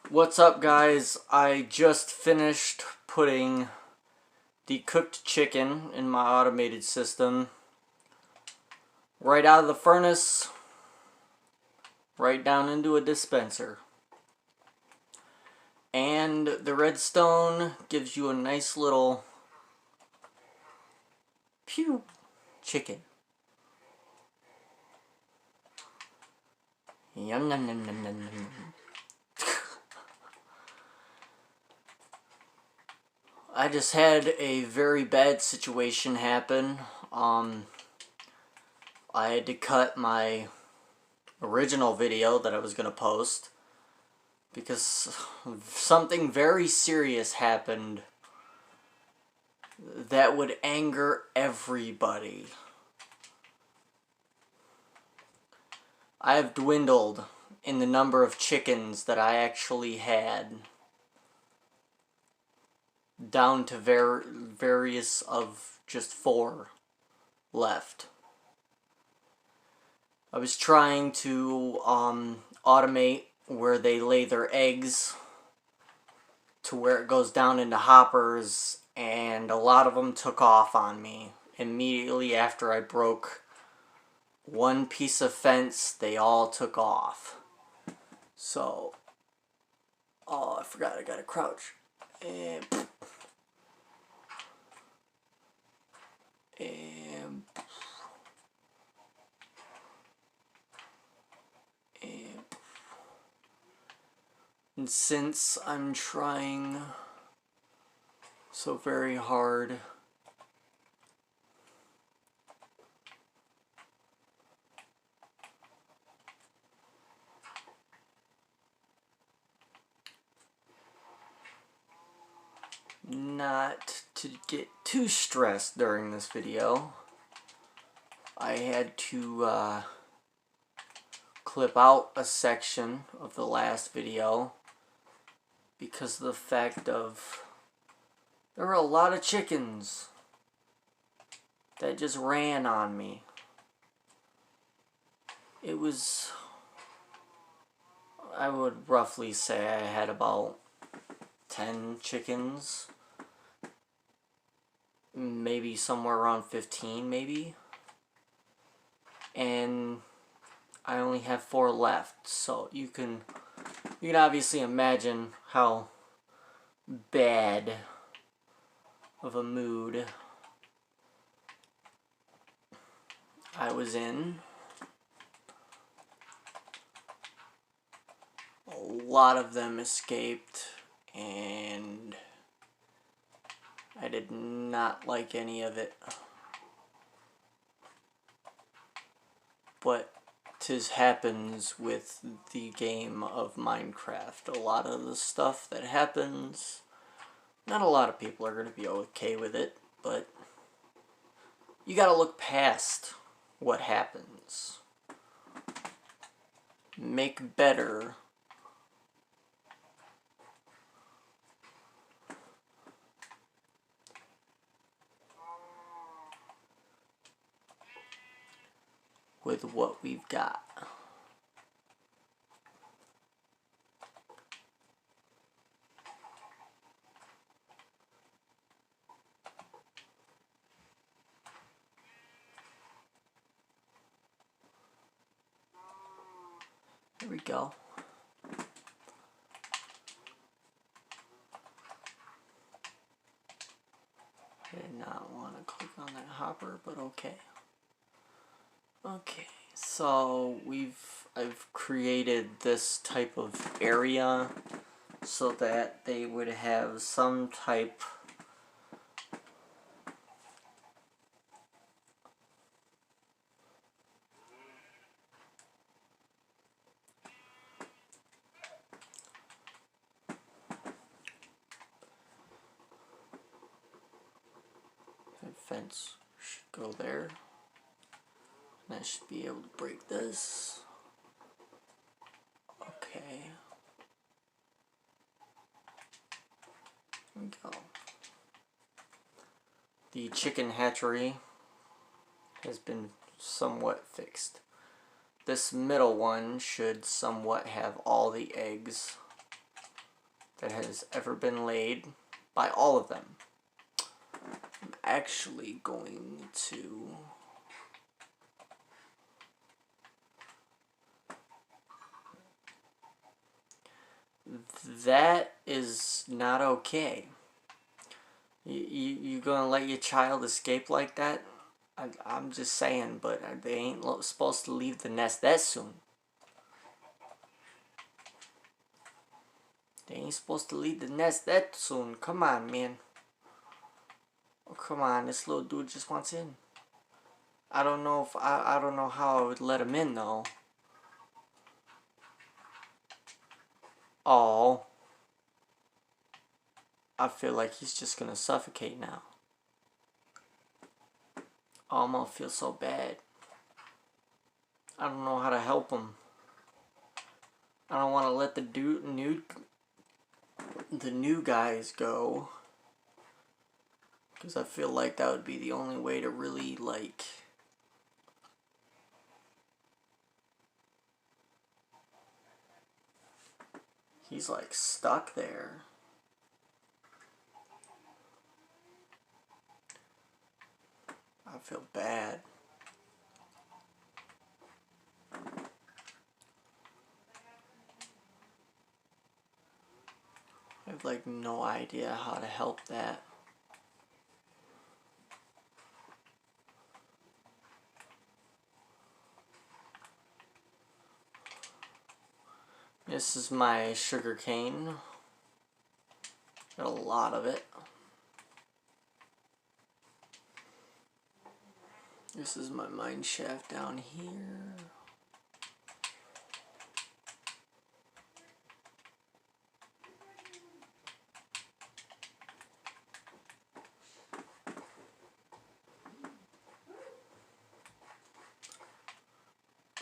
What's up, guys? I just finished putting the cooked chicken in my automated system right out of the furnace, right down into a dispenser. And the redstone gives you a nice little pew chicken. Yum yum yum yum yum yum. I just had a very bad situation happen. I had to cut my original video that I was going to post because something very serious happened that would anger everybody. I have dwindled in the number of chickens that I actually had down to various of just 4 left. I was trying to automate where they lay their eggs to where it goes down into hoppers, and a lot of them took off on me. Immediately after I broke one piece of fence, they all took off. So, oh, I forgot I gotta crouch. And since I'm trying so very hard not to get too stressed during this video, I had to clip out a section of the last video because of the fact of there were a lot of chickens that just ran on me. It was, I would roughly say I had about 10 chickens, maybe somewhere around 15 maybe, and I only have 4 left, so you can obviously imagine how bad of a mood I was in. A lot of them escaped, and I did not like any of it. But 'tis happens with the game of Minecraft. A lot of the stuff that happens, not a lot of people are going to be okay with it, but you gotta look past what happens. Make better. With what we've got. There we go. I did not want to click on that hopper, but okay. Okay, so I've created this type of area so that they would have some type fence should go there. And I should be able to break this. Okay. There we go. The chicken hatchery has been somewhat fixed. This middle one should somewhat have all the eggs. that has ever been laid by all of them. I'm actually going to that is not okay. You gonna let your child escape like that? I'm just saying, but they ain't supposed to leave the nest that soon. They ain't supposed to leave the nest that soon. Come on, man. Oh, come on, this little dude just wants in. I don't know if I don't know how I would let him in though. Oh, I feel like he's just gonna suffocate now. Oh, I'm gonna feel so bad. I don't know how to help him. I don't want to let the new guys go, because I feel like that would be the only way to really like. He's like stuck there. I feel bad. I have like no idea how to help that. This is my sugar cane. Got a lot of it. This is my mine shaft down here.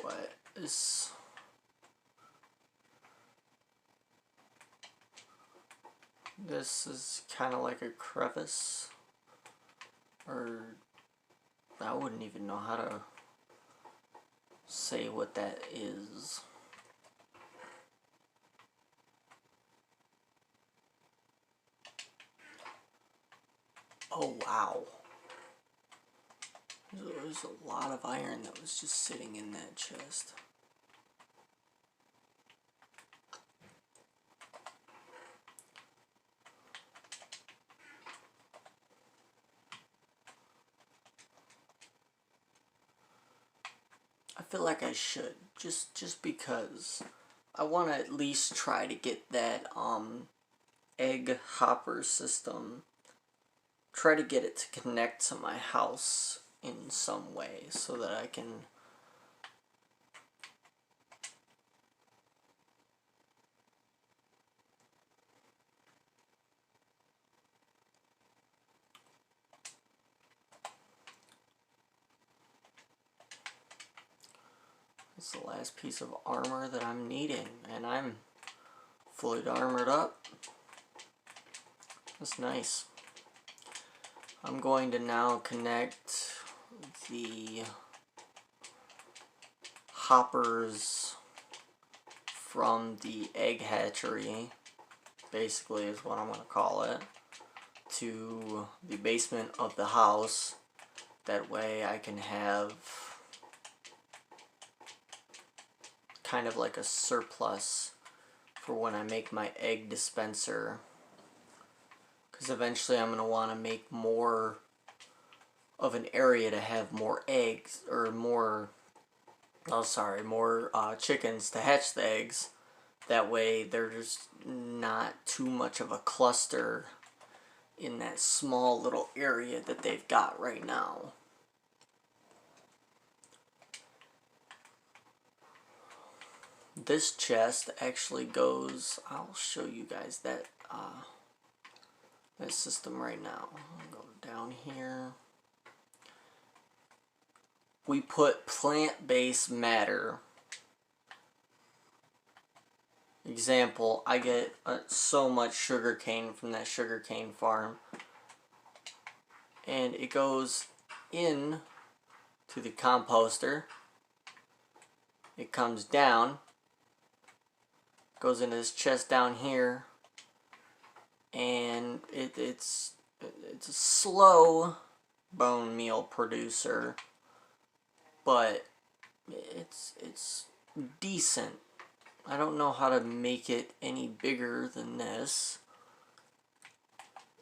What is... This is kind of like a crevice, or I wouldn't even know how to say what that is. Oh wow. There's a lot of iron that was just sitting in that chest. I feel like I should, just because I want to at least try to get that egg hopper system, try to get it to connect to my house in some way so that I can it's the last piece of armor that I'm needing, and I'm fully armored up. That's nice. I'm going to now connect the hoppers from the egg hatchery, basically is what I'm going to call it, to the basement of the house. That way I can have kind of like a surplus for when I make my egg dispenser, because eventually I'm going to want to make more of an area to have more eggs, or more chickens to hatch the eggs. That way there's not too much of a cluster in that small little area that they've got right now. This chest actually goes, I'll show you guys that that system right now. I'll go down here. We put plant-based matter. Example, I get so much sugar cane from that sugar cane farm, and it goes in to the composter. It comes down, goes into this chest down here, and it's a slow bone meal producer, but it's decent. I don't know how to make it any bigger than this,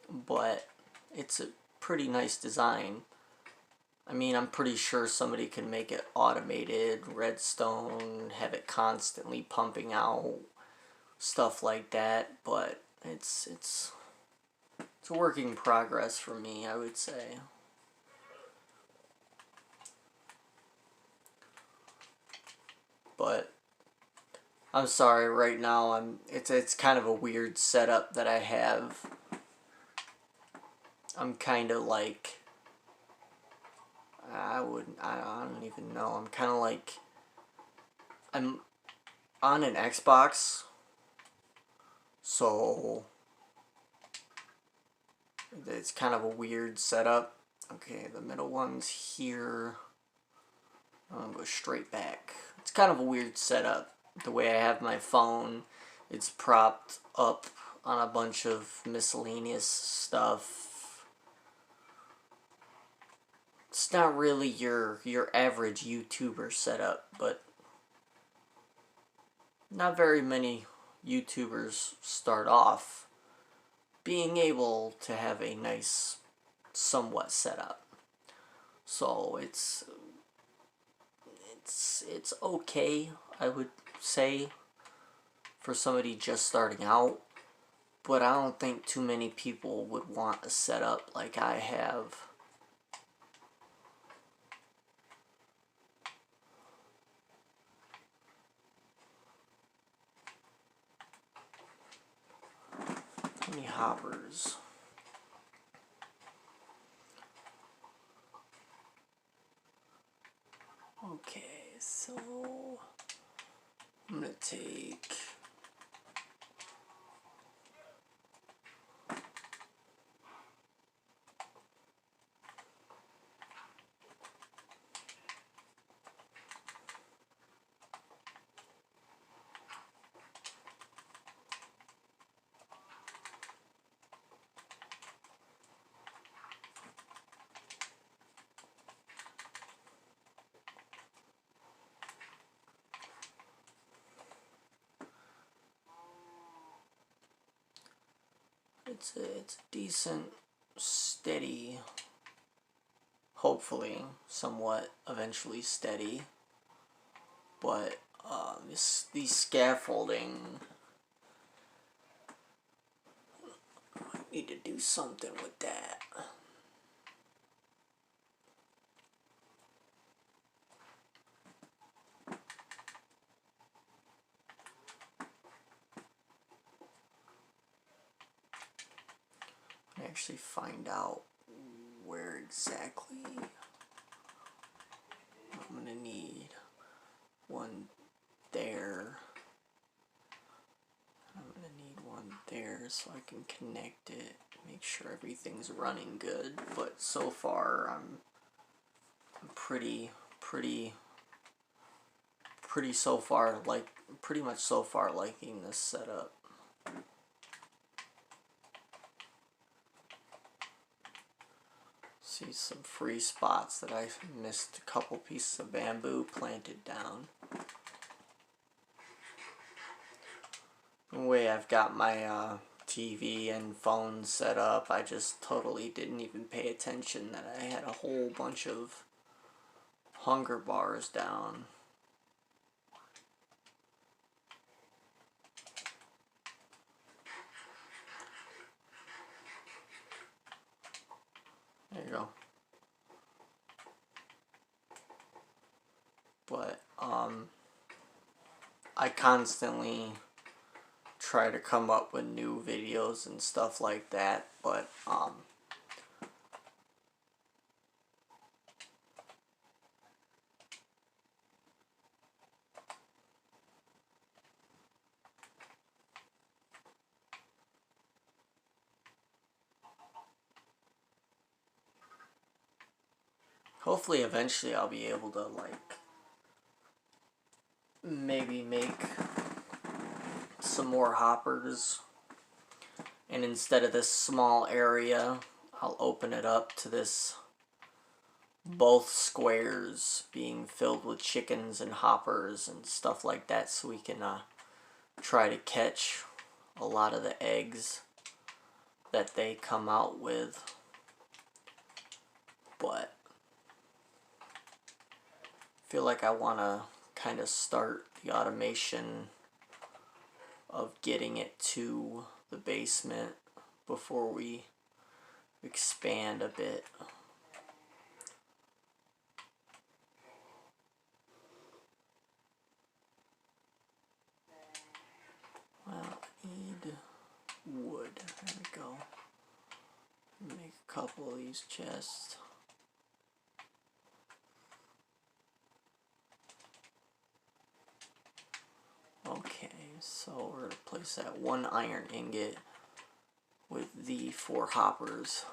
but it's a pretty nice design. I mean, I'm pretty sure somebody can make it automated, redstone, have it constantly pumping out, stuff like that, but it's a work in progress for me, I would say. But I'm sorry, right now it's kind of a weird setup that I have. I'm kind of like I don't even know. I'm kind of like I'm on an Xbox, so it's kind of a weird setup. Okay, the middle one's here. I'll go straight back. It's kind of a weird setup. The way I have my phone, it's propped up on a bunch of miscellaneous stuff. It's not really your average YouTuber setup, but not very many YouTubers start off being able to have a nice, somewhat setup. So it's okay, I would say, for somebody just starting out, but I don't think too many people would want a setup like I have. How many hoppers? Okay, so I'm gonna take it's a decent, steady, hopefully somewhat eventually steady, but these scaffolding, I need to do something with that. Actually find out where exactly I'm gonna need one there. I'm gonna need one there so I can connect it, make sure everything's running good. But so far I'm pretty so far, like pretty much so far liking this setup. See some free spots that I missed a couple pieces of bamboo planted down. The way I've got my TV and phone set up, I just totally didn't even pay attention that I had a whole bunch of hunger bars down. There you go. But I constantly try to come up with new videos and stuff like that, but hopefully eventually I'll be able to like maybe make some more hoppers And instead of this small area, I'll open it up to this, both squares being filled with chickens and hoppers and stuff like that, so we can try to catch a lot of the eggs that they come out with. But I feel like I want to kind of start the automation of getting it to the basement before we expand a bit. Well, I need wood. There we go. Make a couple of these chests. Okay, so we're going to place that 1 iron ingot with the 4 hoppers.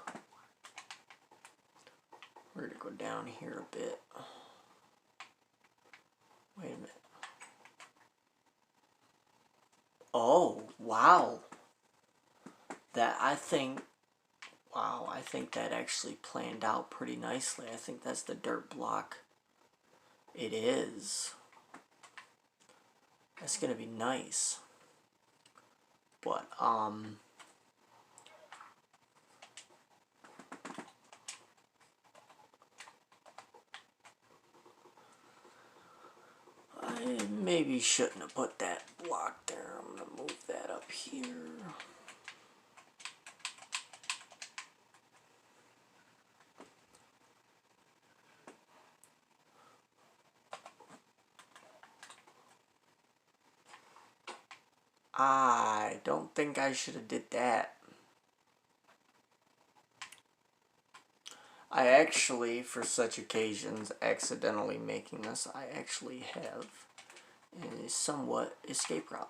We're going to go down here a bit. Wait a minute. Oh, wow. I think that actually planned out pretty nicely. I think that's the dirt block. It is. That's going to be nice. But, I maybe shouldn't have put that block there. I'm going to move that up here. I don't think I should have did that. I actually, for such occasions, accidentally making this, I actually have a somewhat escape route.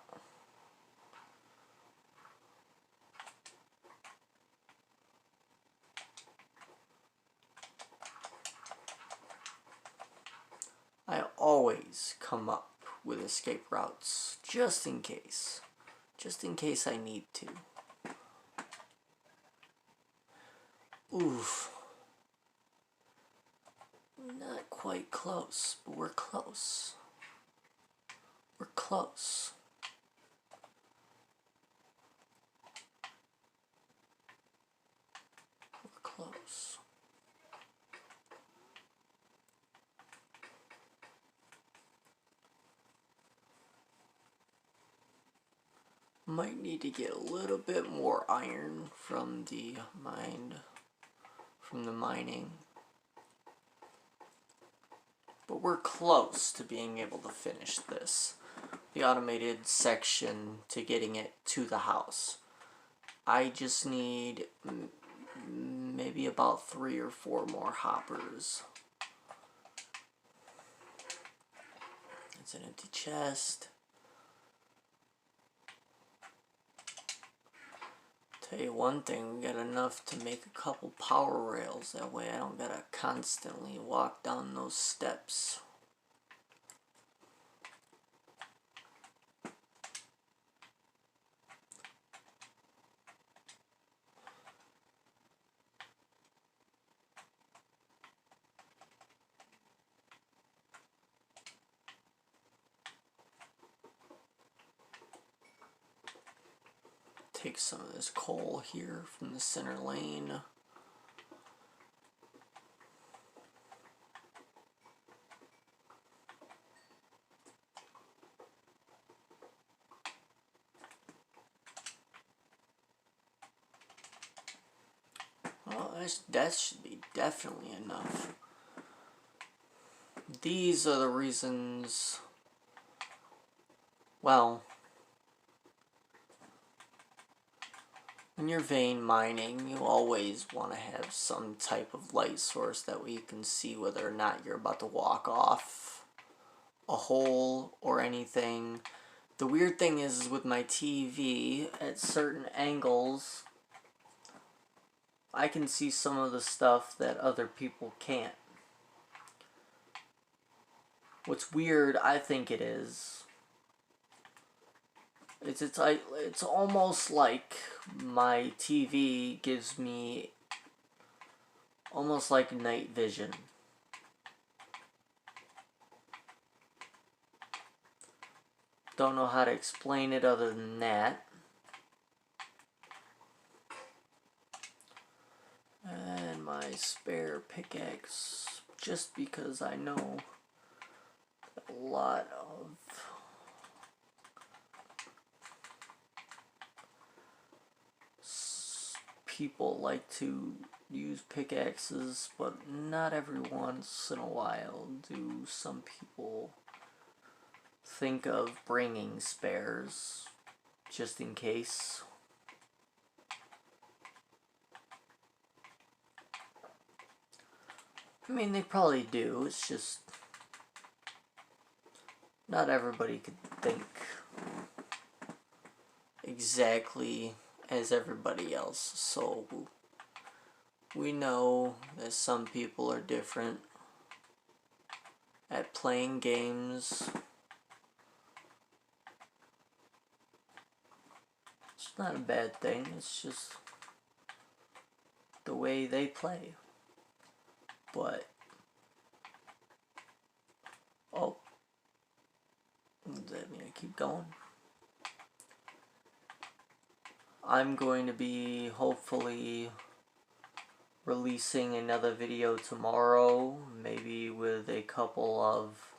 I always come up with escape routes, just in case I need to. Oof. Not quite close, but we're close. We're close. We're close. Might need to get a little bit more iron from the mining. But we're close to being able to finish this. The automated section to getting it to the house. I just need maybe about 3 or 4 more hoppers. It's an empty chest. Tell you one thing, we got enough to make a couple power rails. That way I don't gotta constantly walk down those steps. Take some of this coal here from the center lane. Well, that should be definitely enough. These are the reasons, well, when you're vein mining, you always want to have some type of light source that way you can see whether or not you're about to walk off a hole or anything. The weird thing is with my TV, at certain angles, I can see some of the stuff that other people can't. What's weird, I think it is, It's almost like my TV gives me almost like night vision. Don't know how to explain it other than that. And my spare pickaxe, just because I know a lot of people like to use pickaxes, but not every once in a while do some people think of bringing spares, just in case. I mean, they probably do, it's just not everybody could think exactly as everybody else, so we know that some people are different at playing games. It's not a bad thing, it's just the way they play. But, oh, does that mean I keep going? I'm going to be hopefully releasing another video tomorrow, maybe with a couple of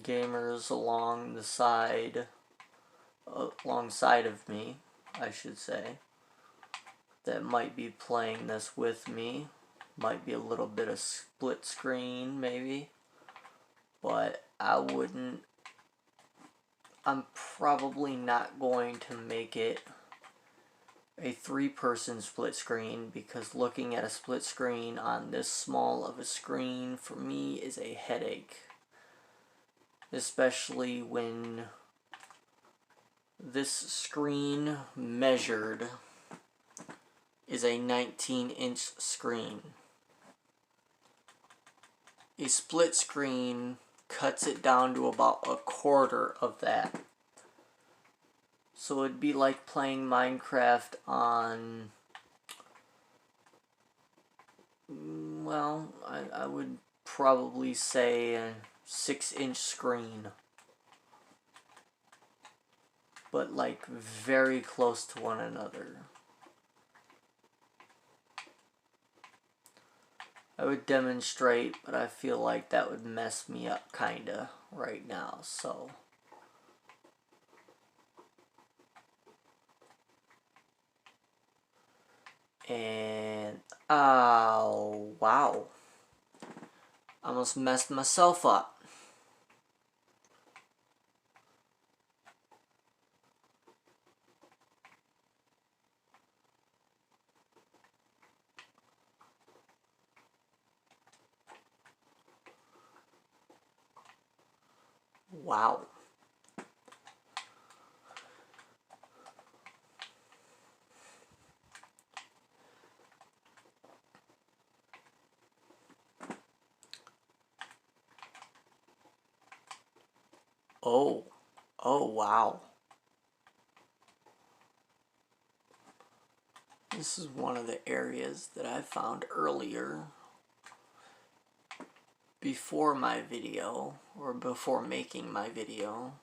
gamers alongside of me, I should say, that might be playing this with me. Might be a little bit of split screen maybe, but I'm probably not going to make it a 3-person split screen, because looking at a split screen on this small of a screen for me is a headache, especially when this screen measured is a 19-inch screen. A split screen cuts it down to about a quarter of that. So it'd be like playing Minecraft on, well, I would probably say a 6-inch screen. But like very close to one another. I would demonstrate, but I feel like that would mess me up kinda right now, so. And, oh, wow. I almost messed myself up. Wow. Oh. Oh, wow. This is one of the areas that I found earlier before my video, or before making my video,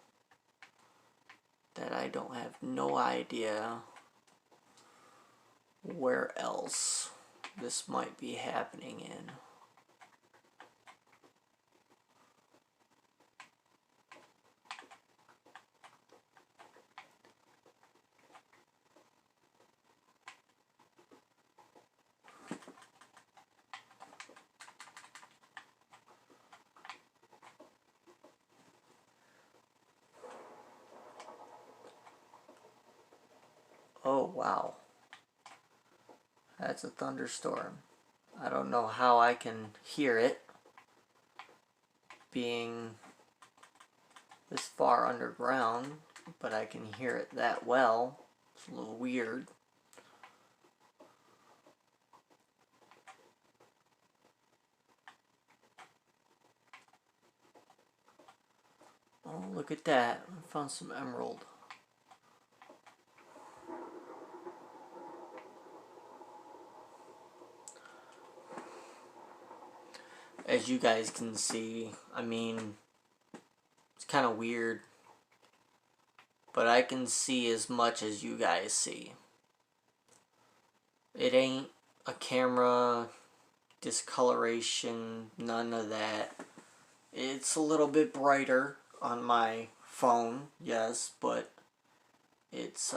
that I don't have no idea where else this might be happening in. Oh, wow. That's a thunderstorm. I don't know how I can hear it, being this far underground, but I can hear it that well. It's a little weird. Oh, look at that. I found some emerald. As you guys can see, I mean, it's kind of weird, but I can see as much as you guys see. It ain't a camera discoloration, none of that. It's a little bit brighter on my phone, yes, but it's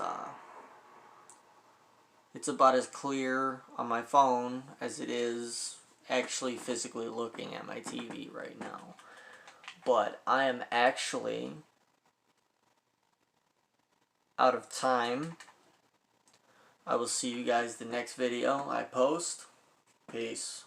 about as clear on my phone as it is actually physically looking at my TV right now. But I am actually out of time. I will see you guys the next video I post. Peace.